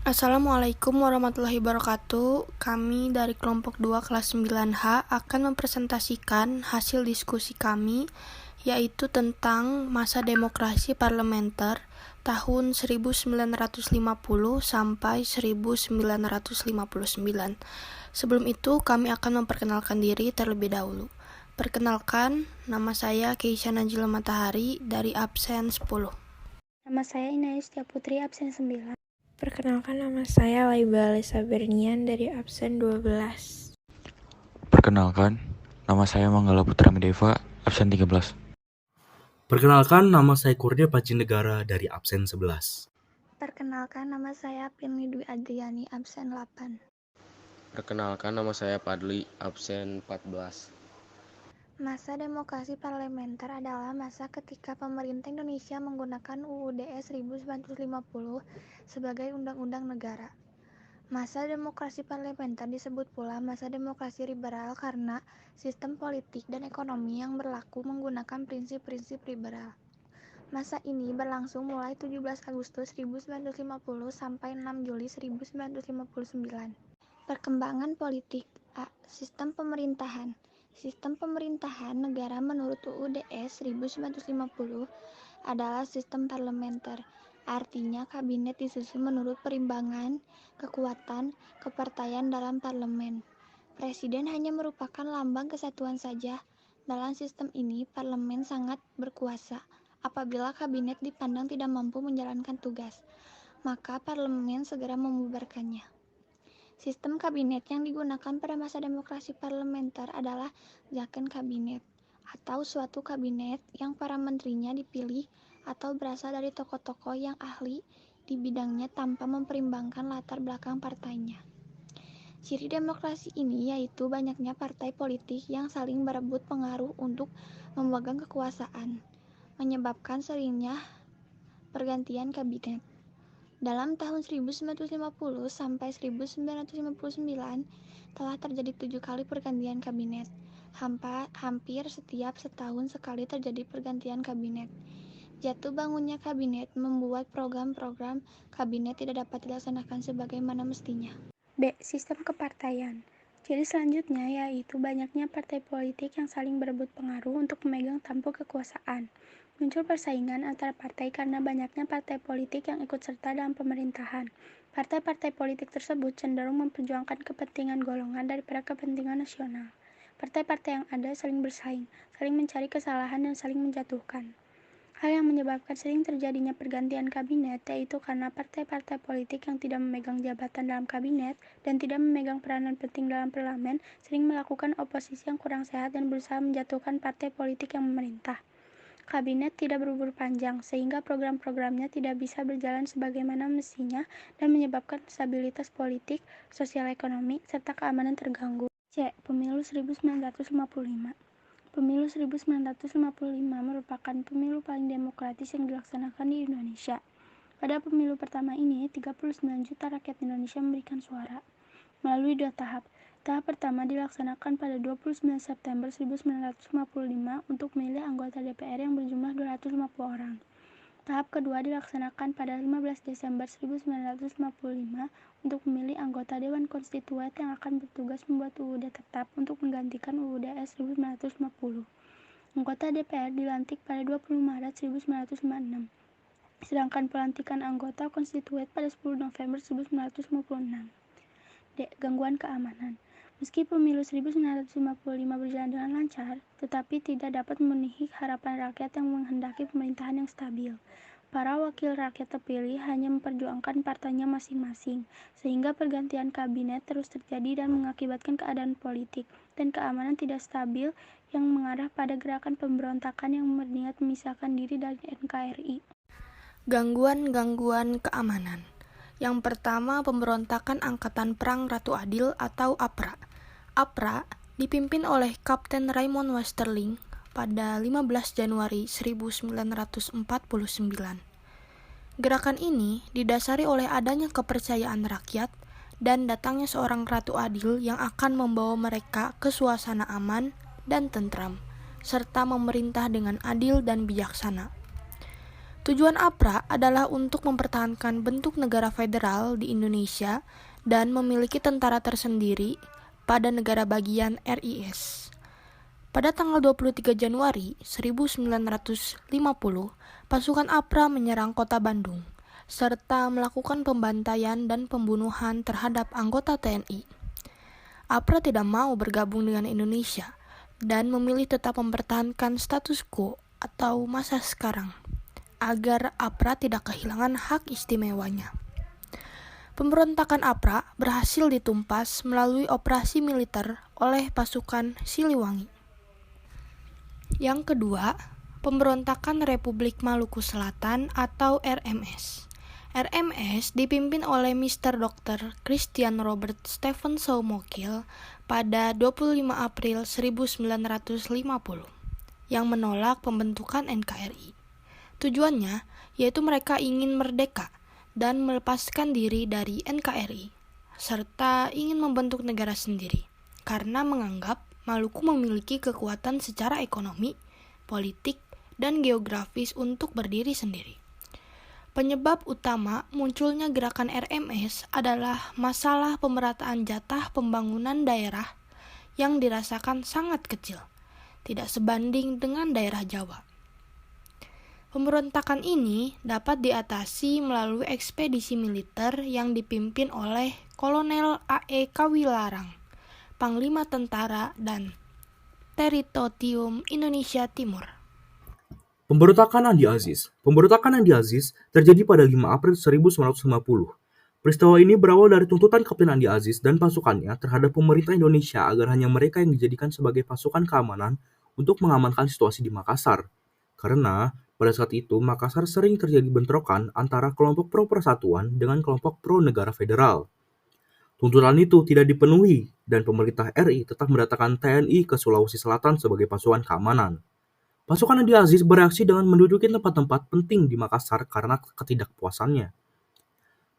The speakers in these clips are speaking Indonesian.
Assalamualaikum warahmatullahi wabarakatuh. Kami dari kelompok 2 kelas 9H akan mempresentasikan hasil diskusi kami, yaitu tentang masa demokrasi parlementer tahun 1950 sampai 1959. Sebelum itu, kami akan memperkenalkan diri terlebih dahulu. Perkenalkan, nama saya Keisha Najila Matahari dari absen 10. Nama saya Inayus Tia Putri, absen 9. Perkenalkan, nama saya Laiba Alisa Bernian dari absen 12. Perkenalkan, nama saya Manggala Putra Mideva, absen 13. Perkenalkan, nama saya Kurnia Pacinegara dari absen 11. Perkenalkan, nama saya Pinli Dwi Adriani, absen 8. Perkenalkan, nama saya Padli, absen 14. Masa demokrasi parlementer adalah masa ketika pemerintah Indonesia menggunakan UUD 1950 sebagai undang-undang negara. Masa demokrasi parlementer disebut pula masa demokrasi liberal karena sistem politik dan ekonomi yang berlaku menggunakan prinsip-prinsip liberal. Masa ini berlangsung mulai 17 Agustus 1950 sampai 6 Juli 1959. Perkembangan politik. A. Sistem pemerintahan. Sistem pemerintahan negara menurut UUD 1950 adalah sistem parlementer. Artinya kabinet disusun menurut perimbangan kekuatan kepartaian dalam parlemen. Presiden hanya merupakan lambang kesatuan saja. Dalam sistem ini, parlemen sangat berkuasa. Apabila kabinet dipandang tidak mampu menjalankan tugas, maka parlemen segera membubarkannya. Sistem kabinet yang digunakan pada masa demokrasi parlementer adalah zakon kabinet, atau suatu kabinet yang para menterinya dipilih atau berasal dari tokoh-tokoh yang ahli di bidangnya tanpa memperimbangkan latar belakang partainya. Ciri demokrasi ini yaitu banyaknya partai politik yang saling berebut pengaruh untuk memegang kekuasaan, menyebabkan seringnya pergantian kabinet. Dalam tahun 1950 sampai 1959 telah terjadi 7 kali pergantian kabinet. Hampir setiap setahun sekali terjadi pergantian kabinet. Jatuh bangunnya kabinet membuat program-program kabinet tidak dapat dilaksanakan sebagaimana mestinya. B. Sistem kepartaian. Ciri selanjutnya yaitu banyaknya partai politik yang saling berebut pengaruh untuk memegang tampuk kekuasaan. Muncul persaingan antara partai karena banyaknya partai politik yang ikut serta dalam pemerintahan. Partai-partai politik tersebut cenderung memperjuangkan kepentingan golongan daripada kepentingan nasional. Partai-partai yang ada saling bersaing, saling mencari kesalahan dan saling menjatuhkan. Hal yang menyebabkan sering terjadinya pergantian kabinet yaitu karena partai-partai politik yang tidak memegang jabatan dalam kabinet dan tidak memegang peranan penting dalam parlemen sering melakukan oposisi yang kurang sehat dan berusaha menjatuhkan partai politik yang memerintah. Kabinet tidak berumur panjang sehingga program-programnya tidak bisa berjalan sebagaimana mestinya dan menyebabkan stabilitas politik, sosial ekonomi, serta keamanan terganggu. C. Pemilu 1955. Pemilu 1955 merupakan pemilu paling demokratis yang dilaksanakan di Indonesia. Pada pemilu pertama ini, 39 juta rakyat Indonesia memberikan suara melalui 2 tahap. Tahap pertama dilaksanakan pada 29 September 1955 untuk memilih anggota DPR yang berjumlah 250 orang. Tahap kedua dilaksanakan pada 15 Desember 1955 untuk memilih anggota Dewan Konstituen yang akan bertugas membuat UUD tetap untuk menggantikan UUD 1950. Anggota DPR dilantik pada 20 Maret 1956, sedangkan pelantikan anggota konstituen pada 10 November 1956. D. Gangguan keamanan. Meski pemilu 1955 berjalan dengan lancar, tetapi tidak dapat memenuhi harapan rakyat yang menghendaki pemerintahan yang stabil. Para wakil rakyat terpilih hanya memperjuangkan partainya masing-masing, sehingga pergantian kabinet terus terjadi dan mengakibatkan keadaan politik dan keamanan tidak stabil yang mengarah pada gerakan pemberontakan yang berniat memisahkan diri dari NKRI. Gangguan-gangguan keamanan. Yang pertama, pemberontakan Angkatan Perang Ratu Adil atau APRA. APRA dipimpin oleh Kapten Raymond Westerling pada 15 Januari 1949. Gerakan ini didasari oleh adanya kepercayaan rakyat dan datangnya seorang Ratu Adil yang akan membawa mereka ke suasana aman dan tentram, serta memerintah dengan adil dan bijaksana. Tujuan APRA adalah untuk mempertahankan bentuk negara federal di Indonesia dan memiliki tentara tersendiri pada negara bagian RIS. Pada tanggal 23 Januari 1950, pasukan APRA menyerang kota Bandung, serta melakukan pembantaian dan pembunuhan terhadap anggota TNI. APRA tidak mau bergabung dengan Indonesia dan memilih tetap mempertahankan status quo atau masa sekarang, agar APRA tidak kehilangan hak istimewanya. Pemberontakan APRA berhasil ditumpas melalui operasi militer oleh pasukan Siliwangi. Yang kedua, Pemberontakan Republik Maluku Selatan atau RMS. RMS dipimpin oleh Mr. Dr. Christian Robert Stephen Soumokil pada 25 April 1950 yang menolak pembentukan NKRI. Tujuannya yaitu mereka ingin merdeka dan melepaskan diri dari NKRI, serta ingin membentuk negara sendiri karena menganggap Maluku memiliki kekuatan secara ekonomi, politik, dan geografis untuk berdiri sendiri. Penyebab utama munculnya gerakan RMS adalah masalah pemerataan jatah pembangunan daerah yang dirasakan sangat kecil, tidak sebanding dengan daerah Jawa. Pemberontakan ini dapat diatasi melalui ekspedisi militer yang dipimpin oleh Kolonel A.E. Kawilarang, Panglima Tentara dan Teritorium Indonesia Timur. Pemberontakan Andi Aziz. Pemberontakan Andi Aziz terjadi pada 5 April 1950. Peristiwa ini berawal dari tuntutan Kapten Andi Aziz dan pasukannya terhadap pemerintah Indonesia agar hanya mereka yang dijadikan sebagai pasukan keamanan untuk mengamankan situasi di Makassar. Karena pada saat itu Makassar sering terjadi bentrokan antara kelompok pro-persatuan dengan kelompok pro-negara federal. Tuntutan itu tidak dipenuhi dan pemerintah RI tetap mendatangkan TNI ke Sulawesi Selatan sebagai pasukan keamanan. Pasukan Andi Aziz bereaksi dengan menduduki tempat-tempat penting di Makassar karena ketidakpuasannya.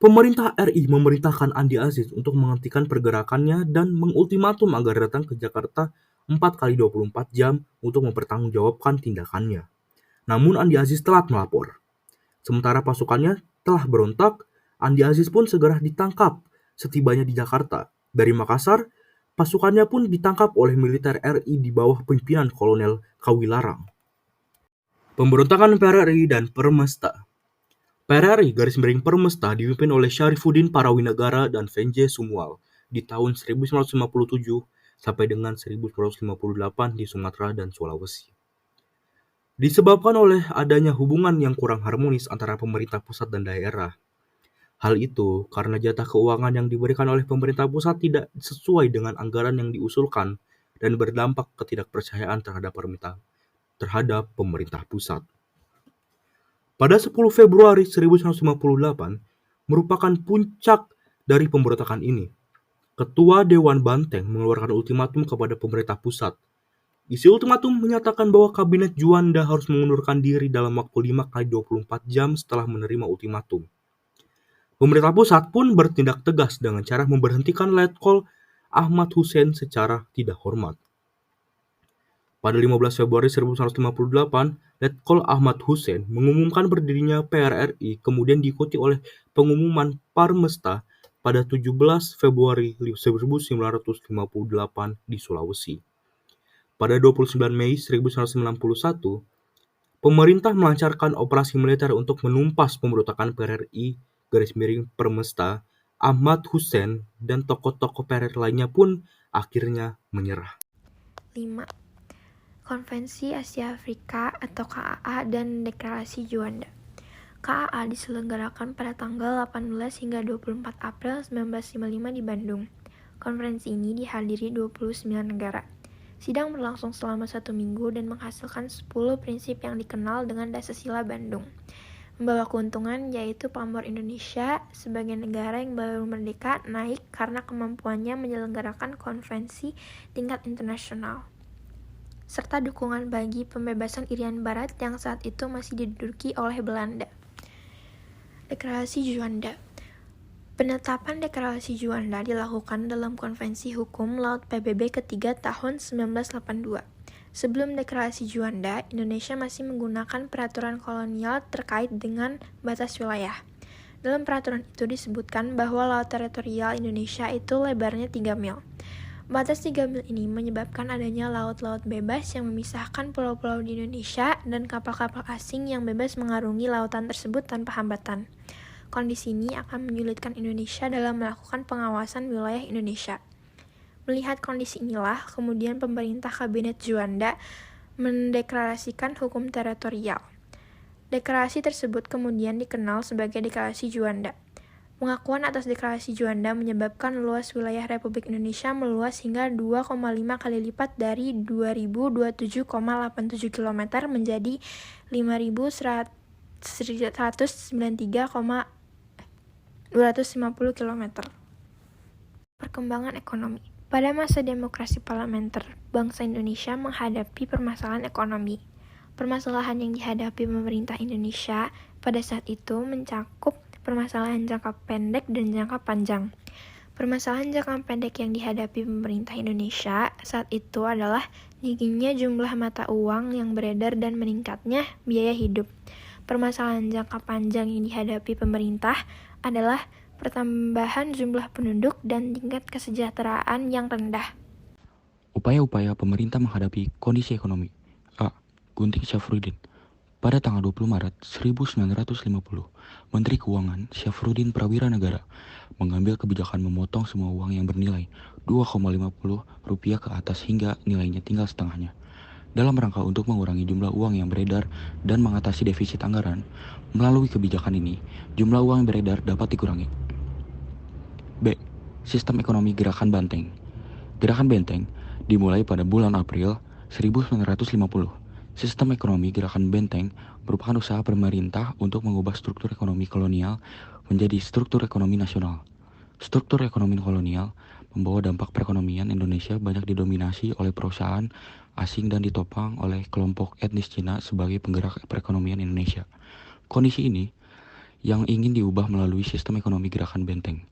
Pemerintah RI memerintahkan Andi Aziz untuk menghentikan pergerakannya dan mengultimatum agar datang ke Jakarta 4 kali 24 jam untuk mempertanggungjawabkan tindakannya. Namun Andi Aziz telat melapor. Sementara pasukannya telah berontak, Andi Aziz pun segera ditangkap setibanya di Jakarta. Dari Makassar, pasukannya pun ditangkap oleh militer RI di bawah pimpinan Kolonel Kawilarang. Pemberontakan PRRI dan Permesta. PRRI _Permesta dipimpin oleh Syarifuddin Parawinegara dan Venje Sumual di tahun 1957 sampai dengan 1958 di Sumatera dan Sulawesi. Disebabkan oleh adanya hubungan yang kurang harmonis antara pemerintah pusat dan daerah. Hal itu karena jatah keuangan yang diberikan oleh pemerintah pusat tidak sesuai dengan anggaran yang diusulkan dan berdampak ketidakpercayaan terhadap pemerintah pusat. Pada 10 Februari 1958 merupakan puncak dari pemberontakan ini. Ketua Dewan Banteng mengeluarkan ultimatum kepada pemerintah pusat. Isi ultimatum menyatakan bahwa Kabinet Juanda harus mengundurkan diri dalam waktu 5 kali 24 jam setelah menerima ultimatum. Pemerintah pusat pun bertindak tegas dengan cara memberhentikan Letkol Ahmad Hussein secara tidak hormat. Pada 15 Februari 1958, Letkol Ahmad Hussein mengumumkan berdirinya PRRI, kemudian diikuti oleh pengumuman Parmesta pada 17 Februari 1958 di Sulawesi. Pada 29 Mei 1961, pemerintah melancarkan operasi militer untuk menumpas pemberontakan PRRI _Permesta, Ahmad Hussein, dan tokoh-tokoh PRRI lainnya pun akhirnya menyerah. 5. Konvensi Asia Afrika atau KAA dan Deklarasi Juanda. KAA diselenggarakan pada tanggal 18 hingga 24 April 1955 di Bandung. Konferensi ini dihadiri 29 negara. Sidang berlangsung selama 1 minggu dan menghasilkan 10 prinsip yang dikenal dengan Dasar-Sila Bandung. Membawa keuntungan yaitu pamor Indonesia sebagai negara yang baru merdeka naik karena kemampuannya menyelenggarakan konvensi tingkat internasional, serta dukungan bagi pembebasan Irian Barat yang saat itu masih diduduki oleh Belanda. Deklarasi Juanda. Penetapan Deklarasi Juanda dilakukan dalam Konvensi Hukum Laut PBB ketiga tahun 1982. Sebelum deklarasi Juanda, Indonesia masih menggunakan peraturan kolonial terkait dengan batas wilayah. Dalam peraturan itu disebutkan bahwa laut teritorial Indonesia itu lebarnya 3 mil. Batas 3 mil ini menyebabkan adanya laut-laut bebas yang memisahkan pulau-pulau di Indonesia dan kapal-kapal asing yang bebas mengarungi lautan tersebut tanpa hambatan. Kondisi ini akan menyulitkan Indonesia dalam melakukan pengawasan wilayah Indonesia. Melihat kondisi inilah, kemudian pemerintah Kabinet Juanda mendeklarasikan hukum teritorial. Deklarasi tersebut kemudian dikenal sebagai Deklarasi Juanda. Pengakuan atas Deklarasi Juanda menyebabkan luas wilayah Republik Indonesia meluas hingga 2,5 kali lipat dari 2027,87 km menjadi 5.193,250 km. Perkembangan ekonomi. Pada masa demokrasi parlementer, bangsa Indonesia menghadapi permasalahan ekonomi. Permasalahan yang dihadapi pemerintah Indonesia pada saat itu mencakup permasalahan jangka pendek dan jangka panjang. Permasalahan jangka pendek yang dihadapi pemerintah Indonesia saat itu adalah tingginya jumlah mata uang yang beredar dan meningkatnya biaya hidup. Permasalahan jangka panjang yang dihadapi pemerintah adalah pertambahan jumlah penduduk dan tingkat kesejahteraan yang rendah. Upaya-upaya pemerintah menghadapi kondisi ekonomi. A. Gunting Syafruddin. Pada tanggal 20 Maret 1950, Menteri Keuangan Syafruddin Prawira Negara mengambil kebijakan memotong semua uang yang bernilai Rp2,50 ke atas hingga nilainya tinggal setengahnya. Dalam rangka untuk mengurangi jumlah uang yang beredar dan mengatasi defisit anggaran, melalui kebijakan ini, jumlah uang yang beredar dapat dikurangi. B. Sistem ekonomi Gerakan Banteng. Gerakan Benteng dimulai pada bulan April 1950. Sistem ekonomi Gerakan Benteng merupakan usaha pemerintah untuk mengubah struktur ekonomi kolonial menjadi struktur ekonomi nasional. Struktur ekonomi kolonial membawa dampak perekonomian Indonesia banyak didominasi oleh perusahaan asing dan ditopang oleh kelompok etnis Cina sebagai penggerak perekonomian Indonesia. Kondisi ini yang ingin diubah melalui sistem ekonomi Gerakan Benteng.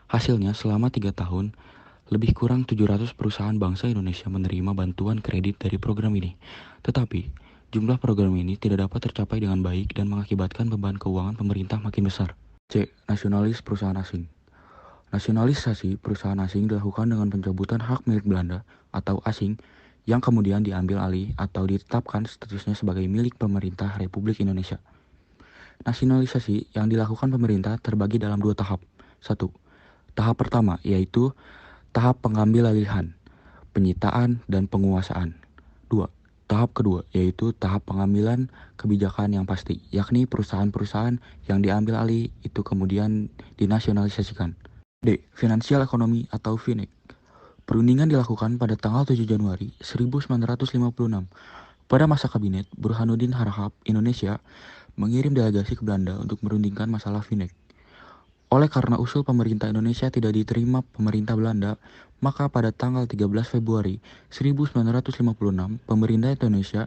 Hasilnya, selama 3 tahun, lebih kurang 700 perusahaan bangsa Indonesia menerima bantuan kredit dari program ini. Tetapi, jumlah program ini tidak dapat tercapai dengan baik dan mengakibatkan beban keuangan pemerintah makin besar. C. Nasionalis perusahaan asing. Nasionalisasi perusahaan asing dilakukan dengan pencabutan hak milik Belanda atau asing yang kemudian diambil alih atau ditetapkan statusnya sebagai milik pemerintah Republik Indonesia. Nasionalisasi yang dilakukan pemerintah terbagi dalam 2 tahap. 1. Tahap pertama yaitu tahap pengambil alihan, penyitaan, dan penguasaan. 2. Tahap kedua yaitu tahap pengambilan kebijakan yang pasti, yakni perusahaan-perusahaan yang diambil alih itu kemudian dinasionalisasikan. D. Finansial ekonomi atau FINEK. Perundingan dilakukan pada tanggal 7 Januari 1956. Pada masa kabinet, Burhanuddin Harahap Indonesia mengirim delegasi ke Belanda untuk merundingkan masalah FINEK. Oleh karena usul pemerintah Indonesia tidak diterima pemerintah Belanda, maka pada tanggal 13 Februari 1956, pemerintah Indonesia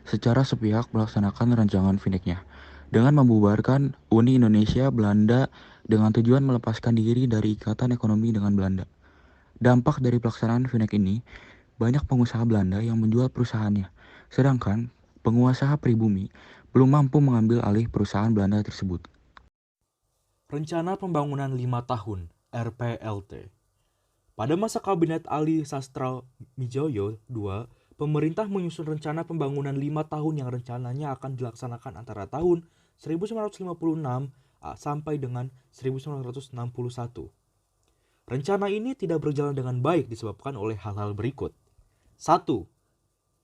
secara sepihak melaksanakan rancangan FINEK-nya dengan membubarkan Uni Indonesia Belanda dengan tujuan melepaskan diri dari ikatan ekonomi dengan Belanda. Dampak dari pelaksanaan FINEK ini, banyak pengusaha Belanda yang menjual perusahaannya, sedangkan pengusaha pribumi belum mampu mengambil alih perusahaan Belanda tersebut. Rencana Pembangunan 5 Tahun (RPLT). Pada masa Kabinet Ali Sastra Midjoyo II, pemerintah menyusun rencana pembangunan 5 tahun yang rencananya akan dilaksanakan antara tahun 1956 sampai dengan 1961. Rencana ini tidak berjalan dengan baik disebabkan oleh hal-hal berikut. 1.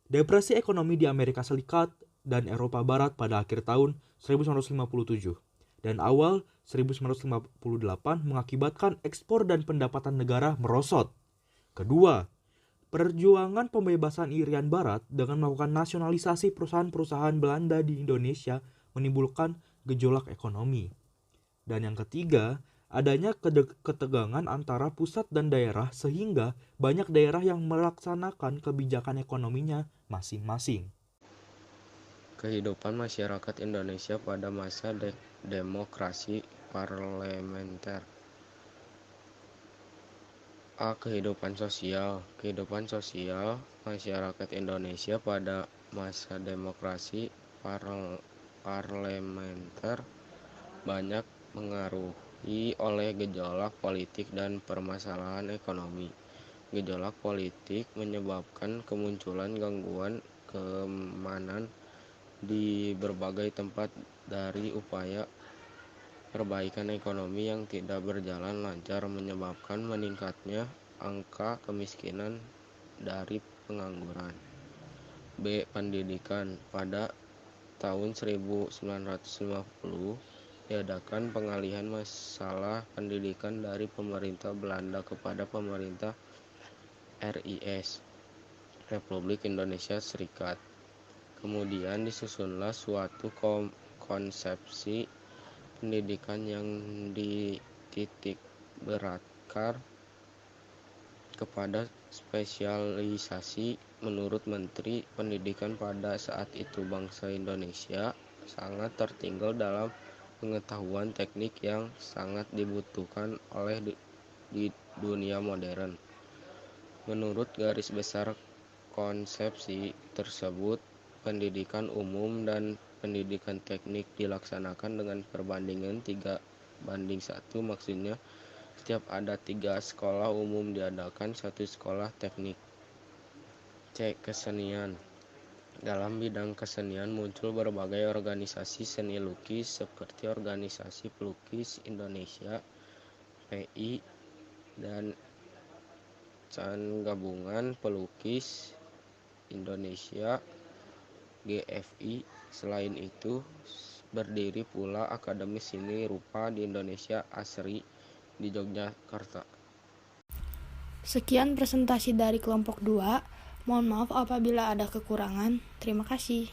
Depresi ekonomi di Amerika Serikat dan Eropa Barat pada akhir tahun 1957 dan awal 1958 mengakibatkan ekspor dan pendapatan negara merosot. Kedua, perjuangan pembebasan Irian Barat dengan melakukan nasionalisasi perusahaan-perusahaan Belanda di Indonesia menimbulkan gejolak ekonomi. Dan yang ketiga, adanya ketegangan antara pusat dan daerah sehingga banyak daerah yang melaksanakan kebijakan ekonominya masing-masing. Kehidupan masyarakat Indonesia pada masa demokrasi parlementer. A. Kehidupan sosial. Kehidupan sosial masyarakat Indonesia pada masa demokrasi parlementer banyak mengaruhi oleh gejolak politik dan permasalahan ekonomi. Gejolak politik menyebabkan kemunculan gangguan keamanan di berbagai tempat dari upaya perbaikan ekonomi yang tidak berjalan lancar menyebabkan meningkatnya angka kemiskinan dari pengangguran. B. Pendidikan. Pada tahun 1950 diadakan pengalihan masalah pendidikan dari pemerintah Belanda kepada pemerintah RIS, Republik Indonesia Serikat. Kemudian disusunlah suatu konsepsi pendidikan yang dititik beratkan kepada spesialisasi. Menurut Menteri Pendidikan pada saat itu, bangsa Indonesia sangat tertinggal dalam pengetahuan teknik yang sangat dibutuhkan oleh di dunia modern. Menurut garis besar konsepsi tersebut, pendidikan umum dan pendidikan teknik dilaksanakan dengan perbandingan 3:1, maksudnya setiap ada 3 sekolah umum diadakan 1 sekolah teknik. C. Kesenian. Dalam bidang kesenian muncul berbagai organisasi seni lukis seperti Organisasi Pelukis Indonesia (PI) dan Gabungan Pelukis Indonesia (GFI). Selain itu, berdiri pula Akademi Seni Rupa di Indonesia (ASRI) di Yogyakarta. Sekian presentasi dari kelompok 2. Mohon maaf apabila ada kekurangan. Terima kasih.